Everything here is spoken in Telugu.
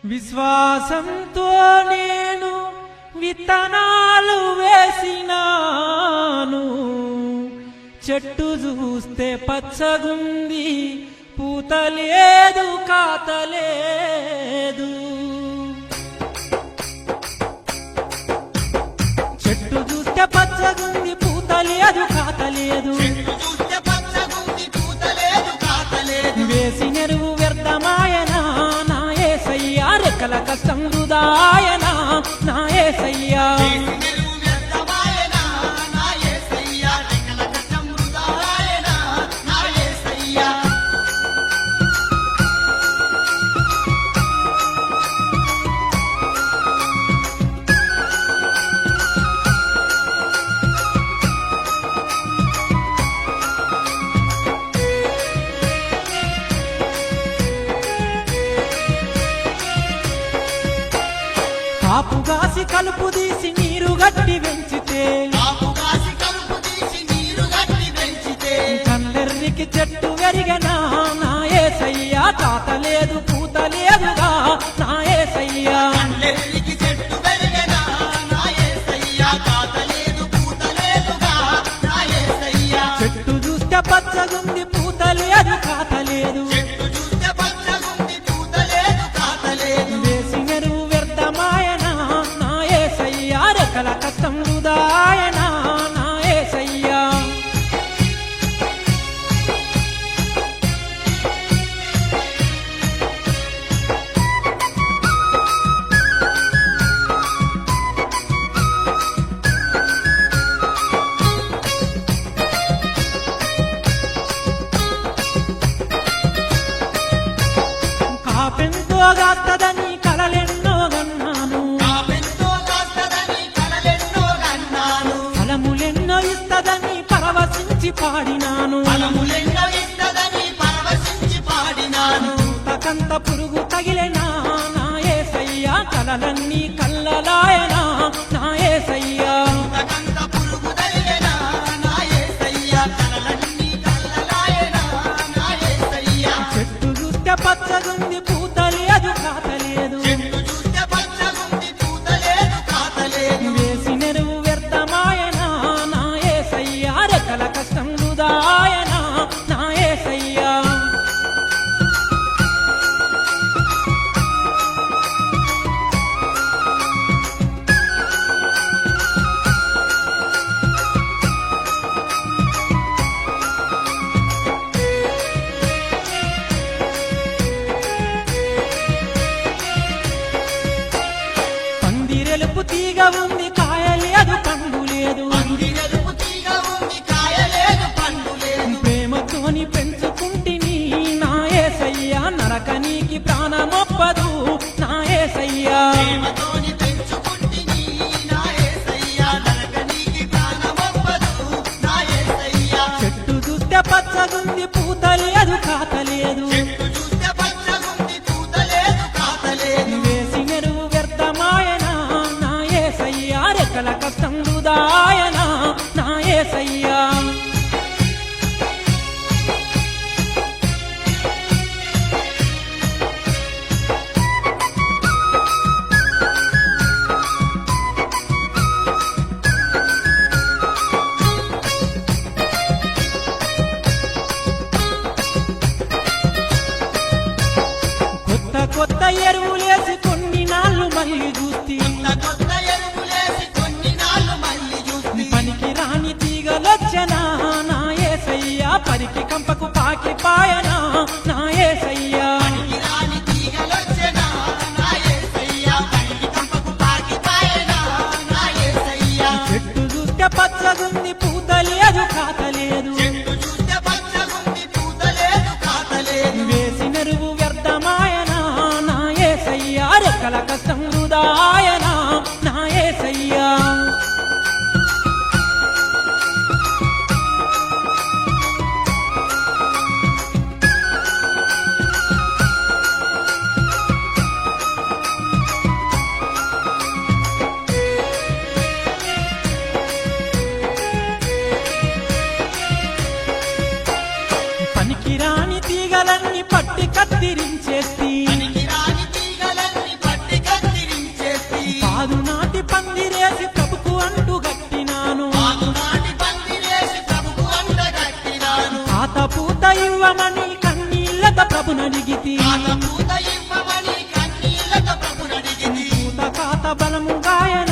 విశ్వాసంతో నేను విత్తనాలు వేసినాను, చెట్టు చూస్తే పచ్చగుంది, పూత లేదు కాతలేదు. చెట్టు చూస్తే పచ్చగుంది, పూత లేదు కాతలేదు. వేసిన ఎరువు వ్యర్థమాయనా నా యేసయ్యా, రెక్కల కష్టం వృధాయనా నా యేసయ్యా. కాపుగాసి కలుపు తీసి నీరు గట్టి పెంచితే, కల్లెర్రికి చెట్టు వెరిగనా నా యేసయ్యా, తాత లేదు పూత లేదుగా నా యేసయ్యా. చెట్టు చూస్తే పచ్చగుంది, పూత లేదు కాత లేదు. రెక్కల కష్టం వృధాయనా నా యేసయ్యా. కాపెంతో గాస్తదని కలలెన్నో గన్నాను, ఫలములెన్నో ఇస్తదని పరవశించి పాడినాను. తకంత పురుగు తగిలేనా నా యేసయ్యా, కలలన్నీ కల్లలాయనా నా యేసయ్యా. చెట్టు చూస్తే పచ్చగుంది, పూత లేదు కాతలేదు. వేసిన ఎరువు వ్యర్థమాయనా నా యేసయ్యా, రెక్కల కష్టం వృధాయనా నా యేసయ్యా. పందిరెలుపు తీగ ఉంది, కాయ లేదు పండు లేదు. ప్రేమతోని పెంచుకుంటిని నా యేసయ్యా, నరకనీకి ప్రాణమొప్పదు నా యేసయ్యా. చెట్టు చూస్తే పచ్చగుంది, పూత లేదు కాతలేదు. వేసిన ఎరువు వ్యర్థమాయనా నా యేసయ్యా, రెక్కల కష్టం వృధాయనా నా యేసయ్యా. కొత్త కొత్త ఎరువులేసి కొన్ని నాళ్ళు మళ్ళీ చూస్తే, పనికి రాని తీగలొచ్చనా నా యేసయ్యా, పరికి కంపకు పాకి పాయనా నా యేసయ్యా. చెట్టు చూస్తే పచ్చగుంది, పూత లేదు కాతలేదు. వేసిన ఎరువు వ్యర్థమాయనా నా యేసయ్యా, రెక్కల కష్టం వృధాయనా నా యేసయ్యా. పనికిరాని తీగలన్నీ పట్టి కత్తిరించేస్తి, ఇవ్వమని కన్నీళ్లతో ప్రభునడిగితి పూత ఇవ్వమని కన్నీళ్లతో ప్రభునడిగింది పూత కాత బలము గాయన